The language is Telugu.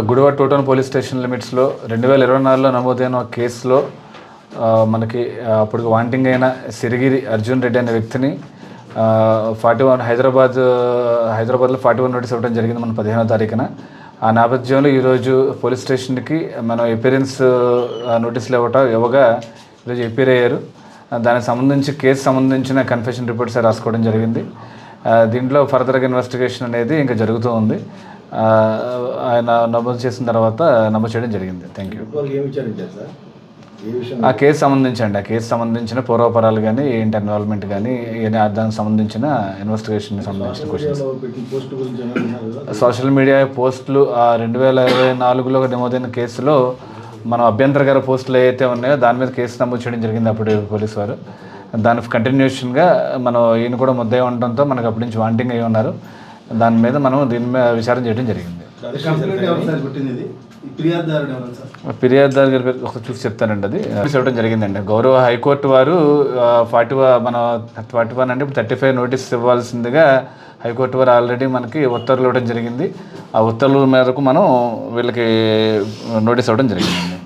Gudivada two town police station లిమిట్స్లో 2024లో నమోదైన ఒక కేసులో మనకి అప్పుడు వాంటింగ్ అయిన సిరిగిరి అర్జున్ రెడ్డి అనే వ్యక్తిని 41 హైదరాబాద్లో 41 నోటీస్ ఇవ్వడం జరిగింది మన 15వ తారీఖున. ఆ నేపథ్యంలో ఈరోజు పోలీస్ స్టేషన్కి మనం ఎపిరెన్స్ నోటీసులు ఇవ్వగా ఈరోజు ఎపీర్ అయ్యారు. దానికి సంబంధించి కేసు సంబంధించిన కన్ఫెషన్ రిపోర్ట్స్ రాసుకోవడం జరిగింది. దీంట్లో ఫర్దర్గా ఇన్వెస్టిగేషన్ అనేది ఇంకా జరుగుతూ ఉంది. ఆయన నమోదు చేసిన తర్వాత నమోదు చేయడం జరిగింది. Thank you. ఆ కేసు సంబంధించిన పూర్వపరాలు కానీ ఏంటి ఇన్వాల్వ్మెంట్ కానీ దానికి సంబంధించిన ఇన్వెస్టిగేషన్ సంబంధించిన క్వశ్చన్స్, సోషల్ మీడియా పోస్టులు 2024లో నమోదైన కేసులో మనం అభ్యంతరకర పోస్టులు ఏవైతే ఉన్నాయో దాని మీద కేసు నమోదు చేయడం జరిగింది అప్పుడు పోలీసు వారు. దాని కంటిన్యూషన్గా మనం ఈయన కూడా ముద్దాయి ఉండడంతో మనకు అప్పటి నుంచి వాంటింగ్ అయ్యి ఉన్నారు. దాని మీద మనం దీని మీద విచారణ చేయడం జరిగింది. ఫిర్యాదుదారు గారి పేరు ఒకసారి చూసి చెప్తానండి. అది ఇవ్వడం జరిగిందండి. గౌరవ హైకోర్టు వారు 41 అంటే ఇప్పుడు 35 నోటీస్ ఇవ్వాల్సిందిగా హైకోర్టు వారు ఆల్రెడీ మనకి ఉత్తర్వులు ఇవ్వడం జరిగింది. ఆ ఉత్తర్వుల మేరకు మనం వీళ్ళకి నోటీస్ ఇవ్వడం జరిగిందండి.